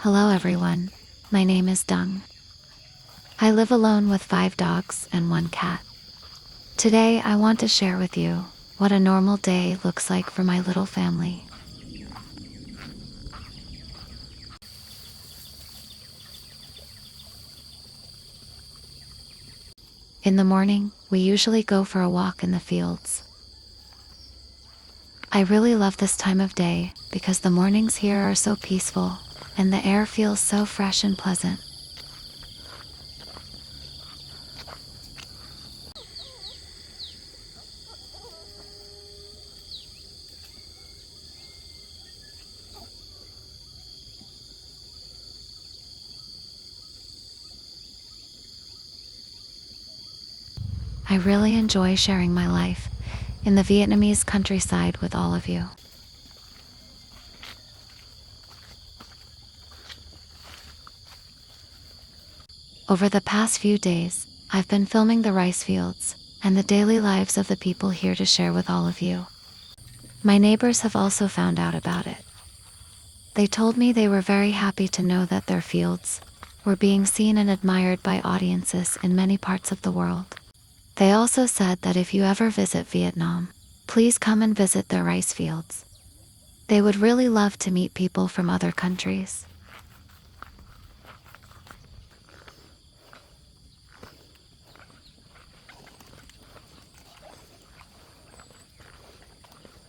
Hello everyone, my name is Dung. I live alone with 5 dogs and 1 cat. Today I want to share with you what a normal day looks like for my little family. In the morning, we usually go for a walk in the fields. I really love this time of day because the mornings here are so peaceful and the air feels so fresh and pleasant. I really enjoy sharing my life in the Vietnamese countryside with all of you. Over the past few days, I've been filming the rice fields and the daily lives of the people here to share with all of you. My neighbors have also found out about it. They told me they were very happy to know that their fields were being seen and admired by audiences in many parts of the world. They also said that if you ever visit Vietnam, please come and visit their rice fields. They would really love to meet people from other countries.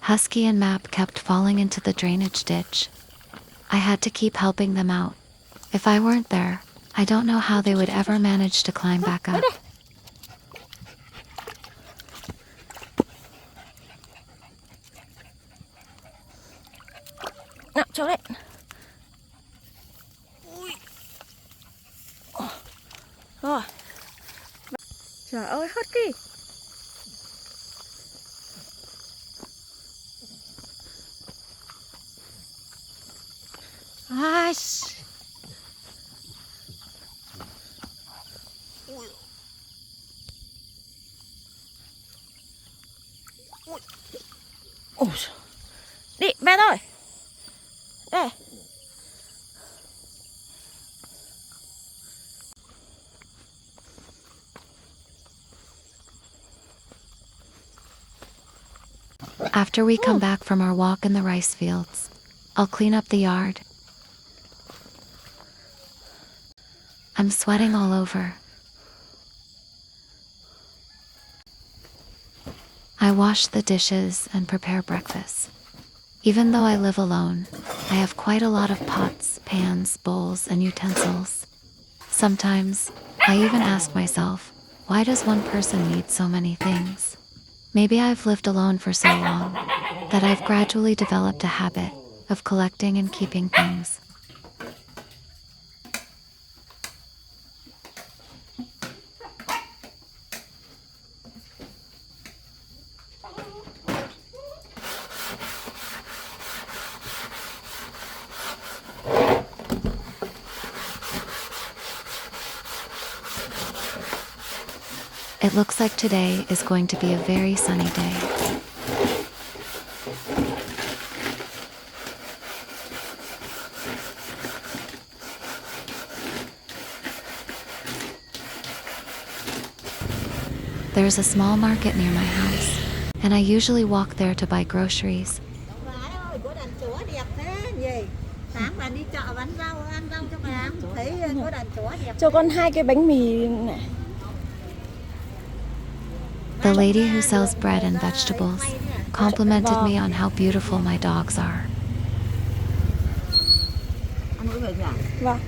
Husky and Map kept falling into the drainage ditch. I had to keep helping them out. If I weren't there, I don't know how they would ever manage to climb back up. Nào, cho đấy. Rồi. Trời ơi, hết kì. Ai. Ôi. Đi, về thôi. Đây. After we come back from our walk in the rice fields, I'll clean up the yard. I'm sweating all over. I wash the dishes and prepare breakfast. Even though I live alone, I have quite a lot of pots, pans, bowls, and utensils. Sometimes, I even ask myself, why does one person need so many things? Maybe I've lived alone for so long that I've gradually developed a habit of collecting and keeping things. It looks like today is going to be a very sunny day. There's a small market near my house, and I usually walk there to buy groceries. Cho con 2 cái bánh mì này. The lady who sells bread and vegetables complimented me on how beautiful my dogs are. Vâng.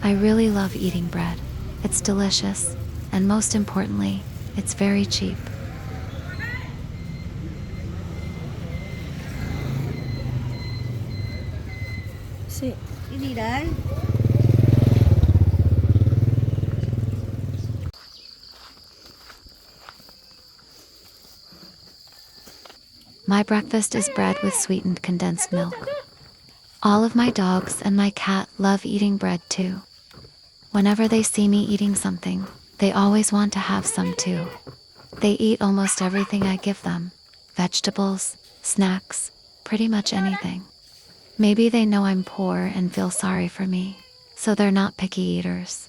I really love eating bread. It's delicious, and most importantly, it's very cheap. Cái gì đấy? My breakfast is bread with sweetened condensed milk. All of my dogs and my cat love eating bread too. Whenever they see me eating something, they always want to have some too. They eat almost everything I give them. Vegetables, snacks, pretty much anything. Maybe they know I'm poor and feel sorry for me, so they're not picky eaters.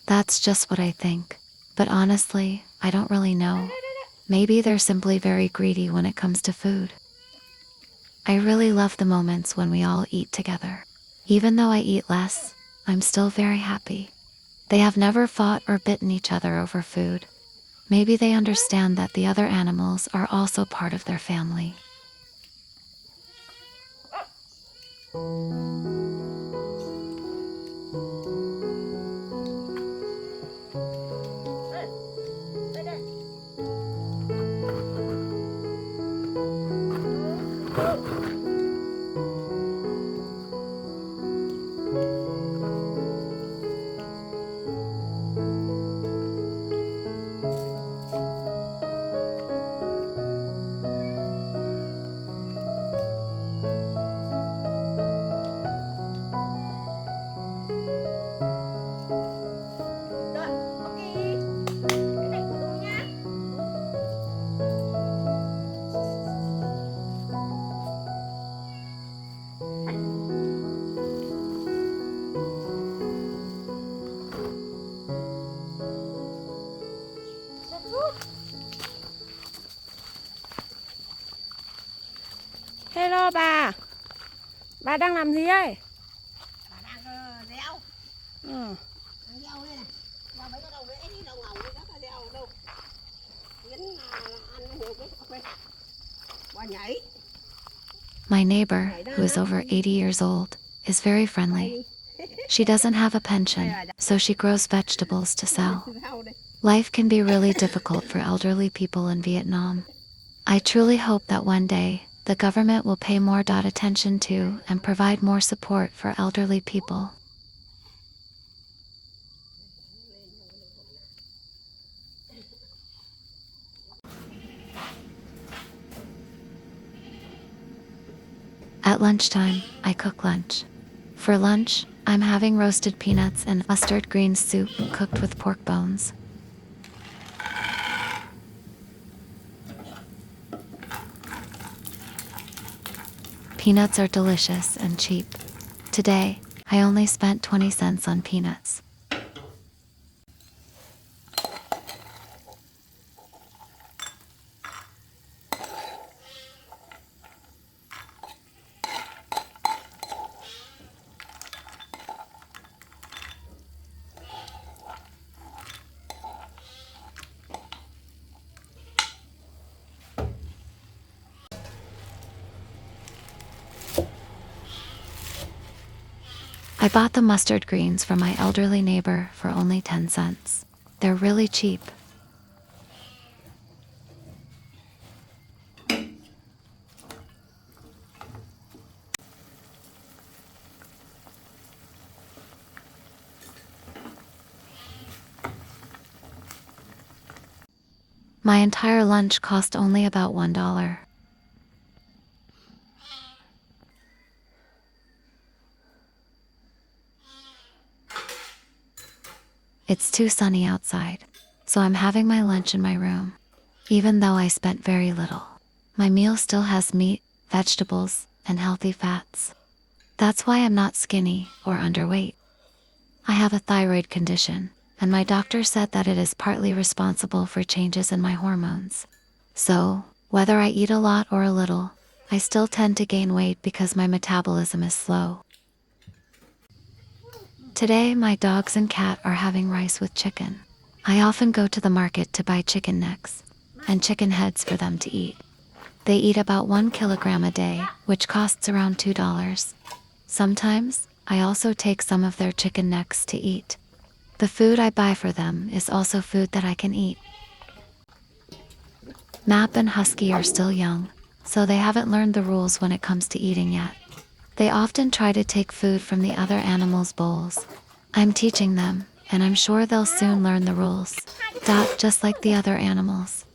That's just what I think. But honestly, I don't really know. Maybe they're simply very greedy when it comes to food. I really love the moments when we all eat together. Even though I eat less, I'm still very happy. They have never fought or bitten each other over food. Maybe they understand that the other animals are also part of their family. Rồi, ok. Cái này của tôi nhá. Hello bà. Bà đang làm gì đây? Bà đang gieo. Ừ. Đang gieo đây này. Gieo mấy cái đầu rễ đi, đầu ngầu đi, đó là gieo đâu. Yến ăn nhiều cái cà phê. Bà nhảy. My neighbor, who is over 80 years old, is very friendly. She doesn't have a pension, so she grows vegetables to sell. Gieo đây. Life can be really difficult for elderly people in Vietnam. I truly hope that one day, the government will pay more attention to and provide more support for elderly people. At lunchtime, I cook lunch. For lunch, I'm having roasted peanuts and mustard green soup cooked with pork bones. Peanuts are delicious and cheap. Today, I only spent 20 cents on peanuts. I bought the mustard greens from my elderly neighbor for only 10 cents. They're really cheap. My entire lunch cost only about $1. It's too sunny outside, so I'm having my lunch in my room. Even though I spent very little, my meal still has meat, vegetables, and healthy fats. That's why I'm not skinny or underweight. I have a thyroid condition, and my doctor said that it is partly responsible for changes in my hormones. So, whether I eat a lot or a little, I still tend to gain weight because my metabolism is slow. Today, my dogs and cat are having rice with chicken. I often go to the market to buy chicken necks and chicken heads for them to eat. They eat about 1 kilogram a day, which costs around $2. Sometimes, I also take some of their chicken necks to eat. The food I buy for them is also food that I can eat. Map and Husky are still young, so they haven't learned the rules when it comes to eating yet. They often try to take food from the other animals' bowls. I'm teaching them, and I'm sure they'll soon learn the rules. Just like the other animals.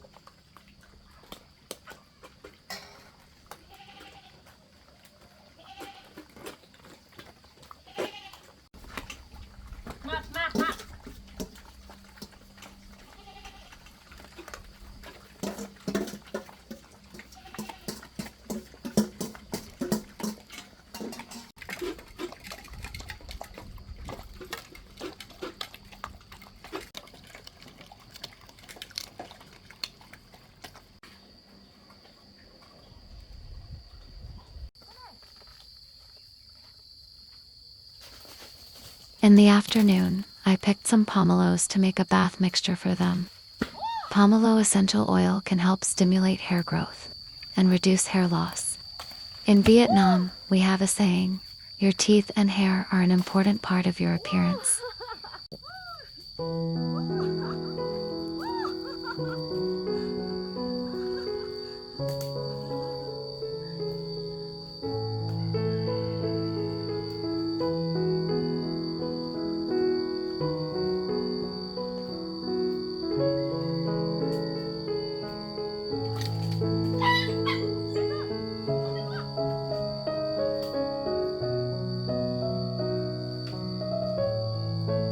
In the afternoon, I picked some pomelos to make a bath mixture for them. Pomelo essential oil can help stimulate hair growth and reduce hair loss. In Vietnam, we have a saying, your teeth and hair are an important part of your appearance.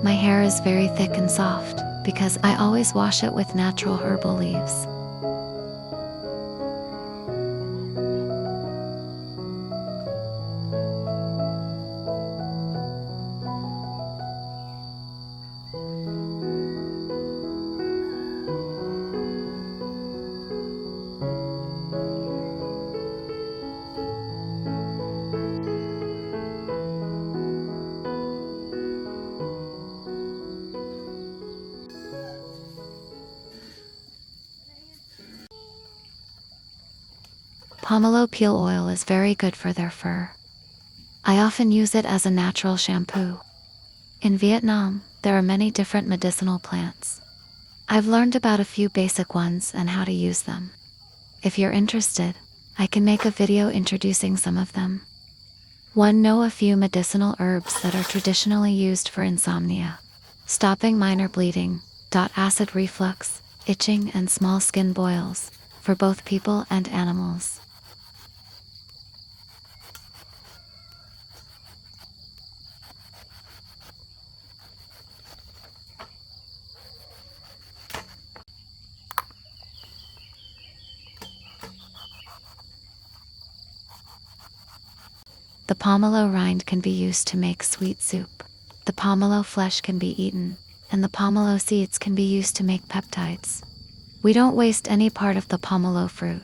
My hair is very thick and soft because I always wash it with natural herbal leaves. Pomelo peel oil is very good for their fur. I often use it as a natural shampoo. In Vietnam, there are many different medicinal plants. I've learned about a few basic ones and how to use them. If you're interested, I can make a video introducing some of them. Know a few medicinal herbs that are traditionally used for insomnia, stopping minor bleeding, acid reflux, itching and small skin boils, for both people and animals. The pomelo rind can be used to make sweet soup. The pomelo flesh can be eaten, and the pomelo seeds can be used to make peptides. We don't waste any part of the pomelo fruit.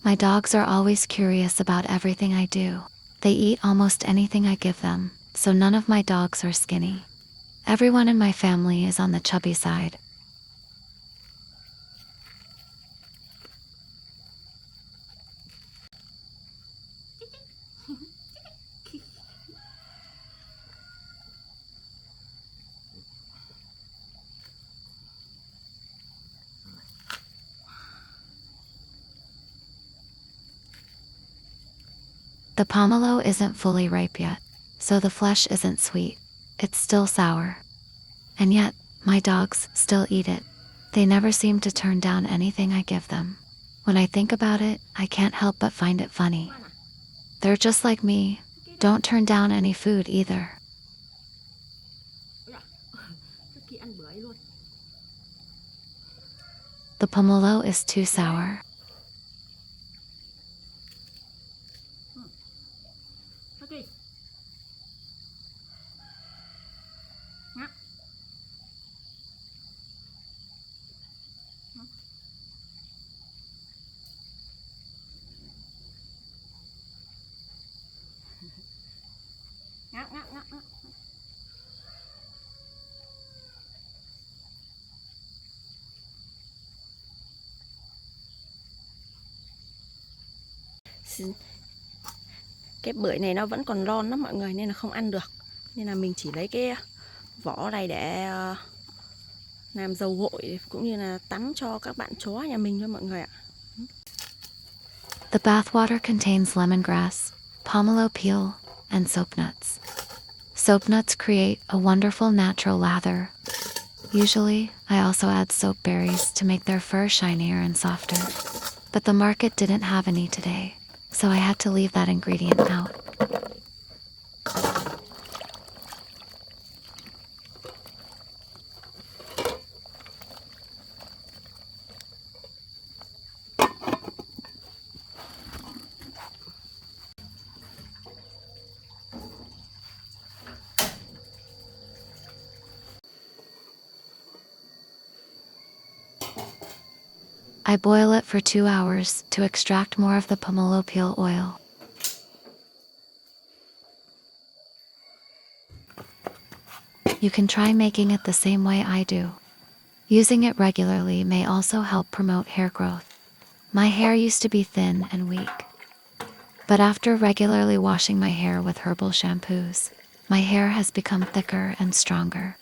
My dogs are always curious about everything I do. They eat almost anything I give them, so none of my dogs are skinny. Everyone in my family is on the chubby side. The pomelo isn't fully ripe yet, so the flesh isn't sweet. It's still sour. And yet, my dogs still eat it. They never seem to turn down anything I give them. When I think about it, I can't help but find it funny. They're just like me, don't turn down any food either. The pomelo is too sour. Cái bưởi này nó vẫn còn non lắm mọi người, nên là không ăn được. Nên là mình chỉ lấy cái vỏ này để làm dầu gội cũng như là tắm cho các bạn chó nhà mình thôi mọi người ạ. The bathwater contains lemongrass, pomelo peel, and soap nuts. Soap nuts create a wonderful natural lather, Usually, I also add soap berries to make their fur shinier and softer. But the market didn't have any today, so I had to leave that ingredient out. I boil it for 2 hours to extract more of the pomelo peel oil. You can try making it the same way I do. Using it regularly may also help promote hair growth. My hair used to be thin and weak, but after regularly washing my hair with herbal shampoos, my hair has become thicker and stronger.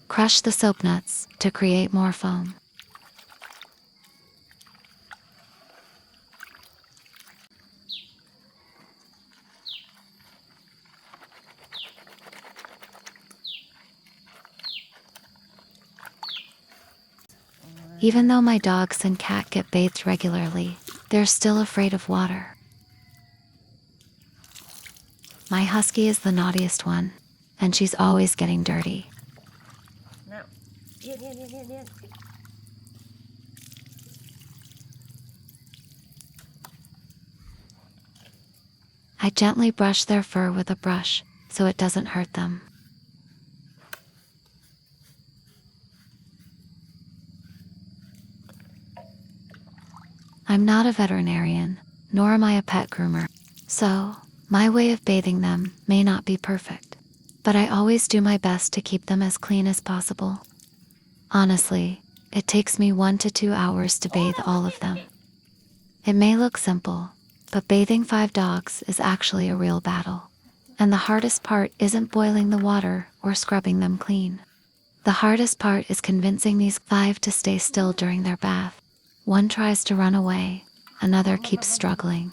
Crush the soap nuts to create more foam. Even though my dogs and cat get bathed regularly, they're still afraid of water. My husky is the naughtiest one, and she's always getting dirty. Nào, yên yên yên yên yên. I gently brush their fur with a brush so it doesn't hurt them. I'm not a veterinarian, nor am I a pet groomer, so my way of bathing them may not be perfect, but I always do my best to keep them as clean as possible. Honestly, it takes me 1 to 2 hours to bathe all of them. It may look simple, but bathing 5 dogs is actually a real battle. And the hardest part isn't boiling the water or scrubbing them clean. The hardest part is convincing these 5 to stay still during their bath. One tries to run away, another keeps struggling,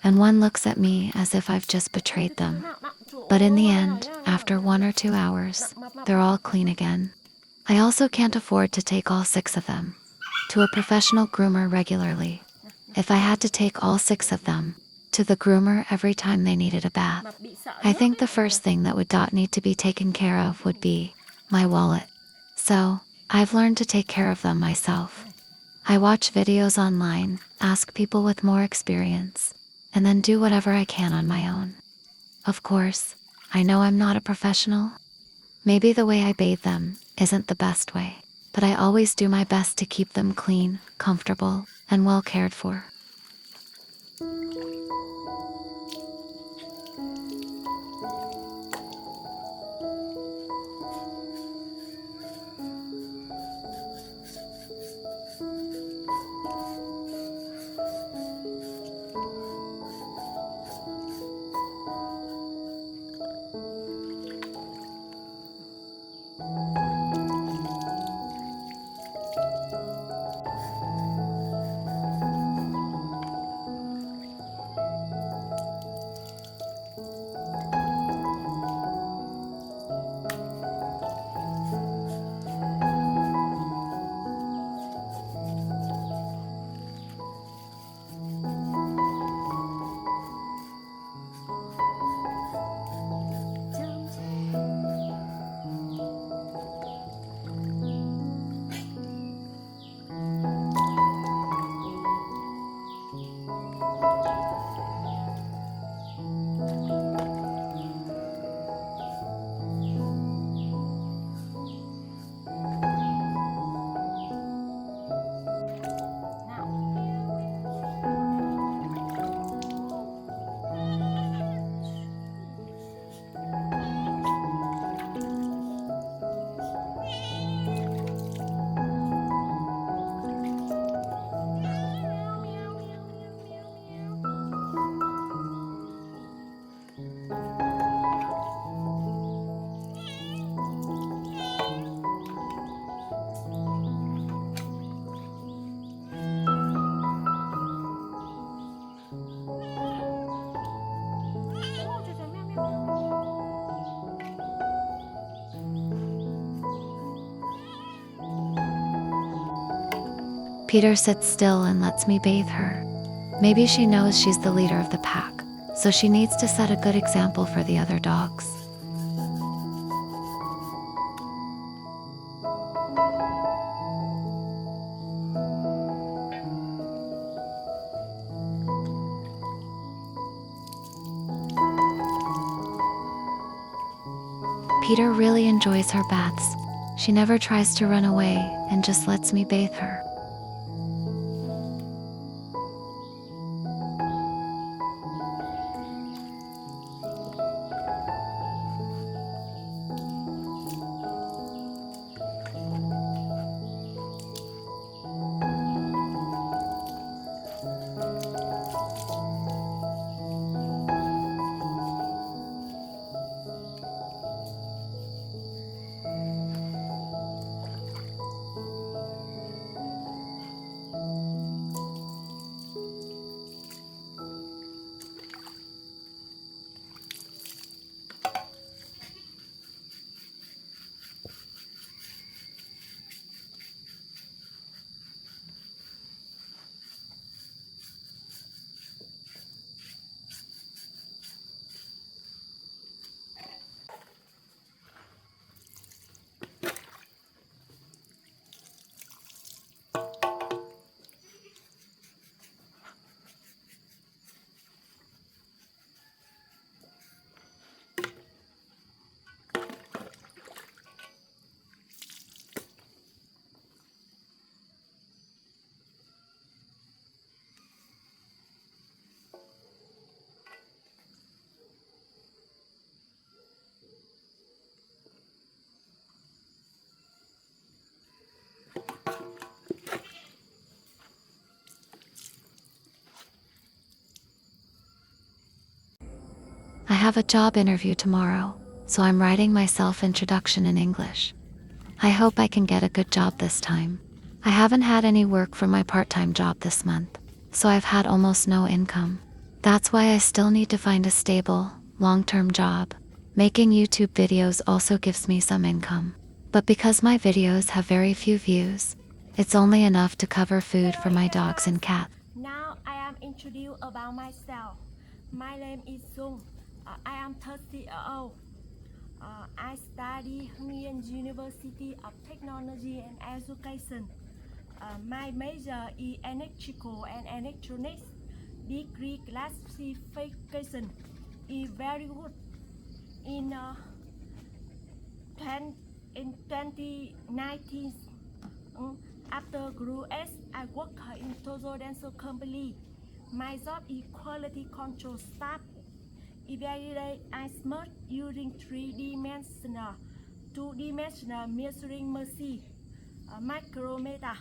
and one looks at me as if I've just betrayed them. But in the end, after 1 or 2 hours, they're all clean again. I also can't afford to take all 6 of them to a professional groomer regularly. If I had to take all 6 of them to the groomer every time they needed a bath, I think the first thing that would not need to be taken care of would be my wallet. So, I've learned to take care of them myself. I watch videos online, ask people with more experience, and then do whatever I can on my own. Of course, I know I'm not a professional. Maybe the way I bathe them isn't the best way, but I always do my best to keep them clean, comfortable, and well cared for. Peter sits still and lets me bathe her. Maybe she knows she's the leader of the pack, so she needs to set a good example for the other dogs. Peter really enjoys her baths. She never tries to run away and just lets me bathe her. I have a job interview tomorrow, so I'm writing my self-introduction in English. I hope I can get a good job this time. I haven't had any work for my part-time job this month, so I've had almost no income. That's why I still need to find a stable, long-term job. Making YouTube videos also gives me some income. But because my videos have very few views, it's only enough to cover food for my dogs and cats. Now I am introduced about myself. My name is Dung. I am 30 years old. I study in University of Technology and Education. My major is electrical and electronics. Degree classification is very good. In 2019, after graduation, I work in Tozo Dental Company. My job is quality control staff. Every day I smart using 3-dimensional, 2-dimensional measuring machine, micrometer.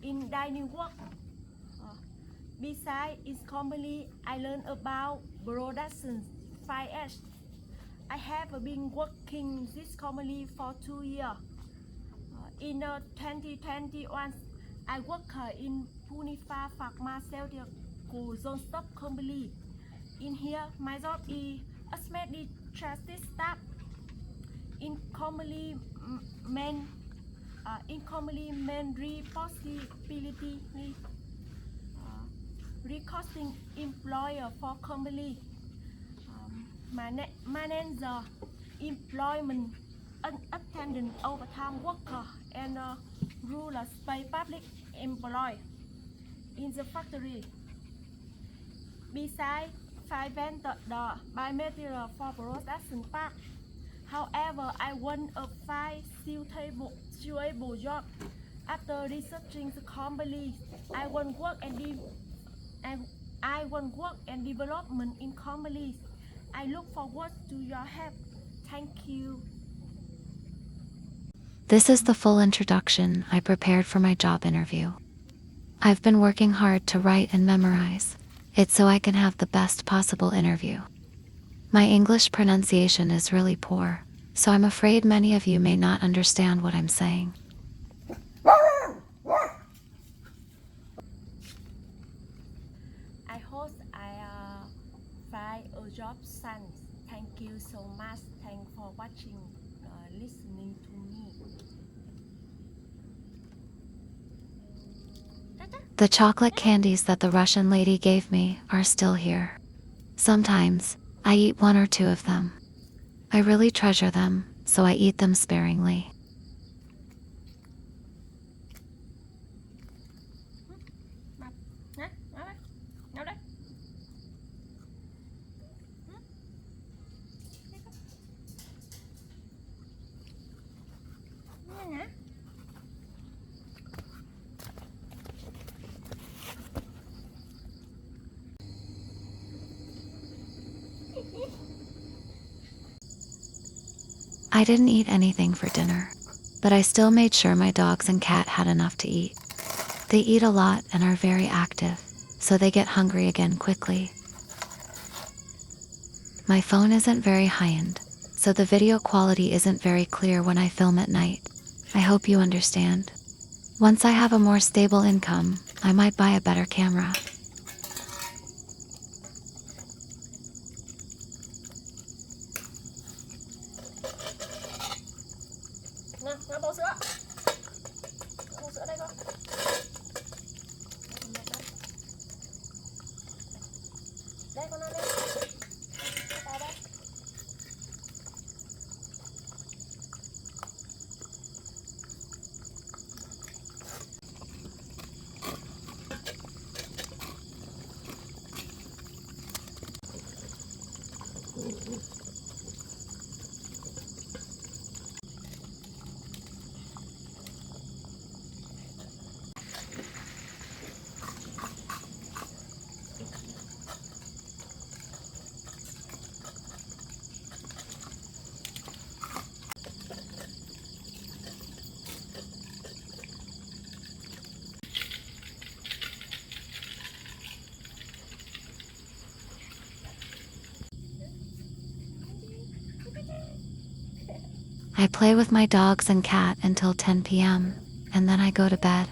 In dining work, besides its company, I learned about production 5S. I have been working this company for 2 years. In 2021, I work in Punifa Pharmaceutical Zone Stock Company. In here, my job is administrative staff. In company main responsibility recording employer for company. Manager employment attendant overtime worker and rulers by public employee in the factory. Besides, I invented the biomaterial for production part. However, I want a suitable job. After researching the company, I want work and development in companies. I look forward to your help. Thank you. This is the full introduction I prepared for my job interview. I've been working hard to write and memorize it so I can have the best possible interview. My English pronunciation is really poor, so I'm afraid many of you may not understand what I'm saying. I hope I find a job soon. Thank you so much. Thanks for watching, listening to me. The chocolate candies that the Russian lady gave me are still here. Sometimes, I eat 1 or 2 of them. I really treasure them, so I eat them sparingly. Nè, ngáo đây. Ngáo đây. Nè nè. I didn't eat anything for dinner, but I still made sure my dogs and cat had enough to eat. They eat a lot and are very active, so they get hungry again quickly. My phone isn't very high-end, so the video quality isn't very clear when I film at night. I hope you understand. Once I have a more stable income, I might buy a better camera. Nè, ngáo bầu sữa. Bầu sữa đây con. Đây con ăn đây. Vào đây. I play with my dogs and cat until 10 p.m., and then I go to bed.